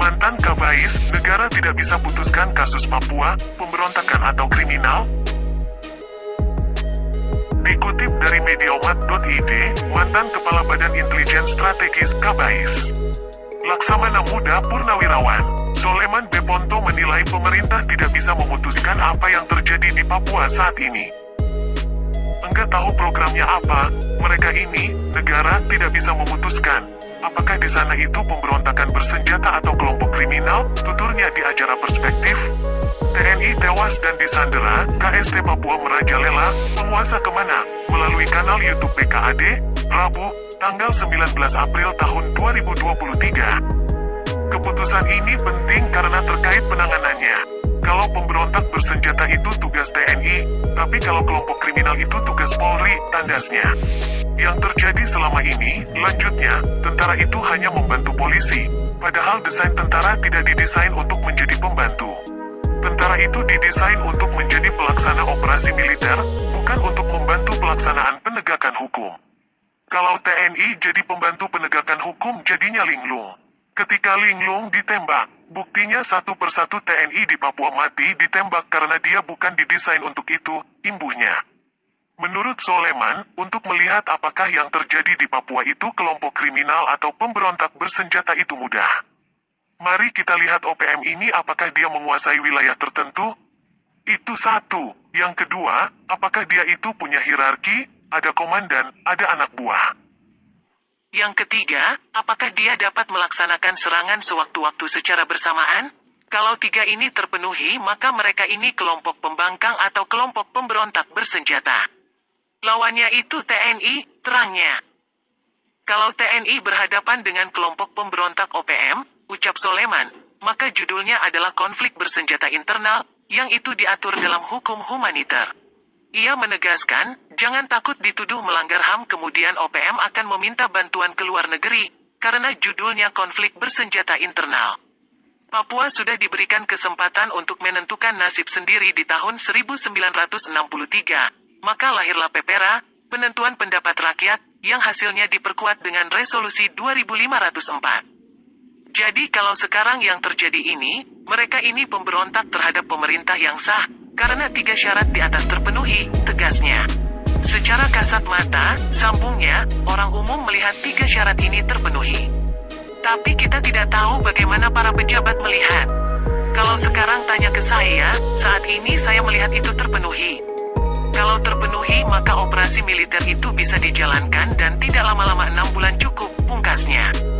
Mantan Kabais, negara tidak bisa putuskan kasus Papua, pemberontakan atau kriminal? Dikutip dari mediaumat.id, mantan Kepala Badan Intelijen Strategis Kabais, Laksamana Muda Purnawirawan, Soleman Beponto menilai pemerintah tidak bisa memutuskan apa yang terjadi di Papua saat ini. Enggak tahu programnya apa, mereka ini, negara, tidak bisa memutuskan. Apakah di sana itu pemberontakan bersenjata atau kelompok kriminal, tuturnya di acara Perspektif. TNI tewas dan disandera, KST Papua merajalela, penguasa kemana? Melalui kanal YouTube PKAD, Rabu, tanggal 19 April tahun 2023. Keputusan ini penting karena terkait penanganannya. Kalau pemberontak bersenjata itu tugas TNI, tapi kalau kelompok kriminal itu tugas Polri, tandasnya. Yang terjadi selama ini, lanjutnya, tentara itu hanya membantu polisi. Padahal desain tentara tidak didesain untuk menjadi pembantu. Tentara itu didesain untuk menjadi pelaksana operasi militer, bukan untuk membantu pelaksanaan penegakan hukum. Kalau TNI jadi pembantu penegakan hukum jadinya linglung. Ketika linglung ditembak, buktinya satu persatu TNI di Papua mati ditembak karena dia bukan didesain untuk itu, imbuhnya. Menurut Soleman, untuk melihat apakah yang terjadi di Papua itu kelompok kriminal atau pemberontak bersenjata itu mudah. Mari kita lihat OPM ini apakah dia menguasai wilayah tertentu? Itu satu. Yang kedua, apakah dia itu punya hierarki, ada komandan, ada anak buah. Yang ketiga, apakah dia dapat melaksanakan serangan sewaktu-waktu secara bersamaan? Kalau tiga ini terpenuhi maka mereka ini kelompok pembangkang atau kelompok pemberontak bersenjata. Lawannya itu TNI, terangnya. Kalau TNI berhadapan dengan kelompok pemberontak OPM, ucap Soleman, maka judulnya adalah konflik bersenjata internal, yang itu diatur dalam hukum humaniter. Ia menegaskan, jangan takut dituduh melanggar HAM kemudian OPM akan meminta bantuan ke luar negeri, karena judulnya konflik bersenjata internal. Papua sudah diberikan kesempatan untuk menentukan nasib sendiri di tahun 1963, maka lahirlah PEPERA, penentuan pendapat rakyat, yang hasilnya diperkuat dengan resolusi 2504. Jadi kalau sekarang yang terjadi ini, mereka ini pemberontak terhadap pemerintah yang sah, karena tiga syarat di atas terpenuhi, tegasnya. Secara kasat mata, sambungnya, orang umum melihat tiga syarat ini terpenuhi. Tapi kita tidak tahu bagaimana para pejabat melihat. Kalau sekarang tanya ke saya, saat ini saya melihat itu terpenuhi. Kalau terpenuhi maka operasi militer itu bisa dijalankan dan tidak lama-lama 6 bulan cukup, pungkasnya.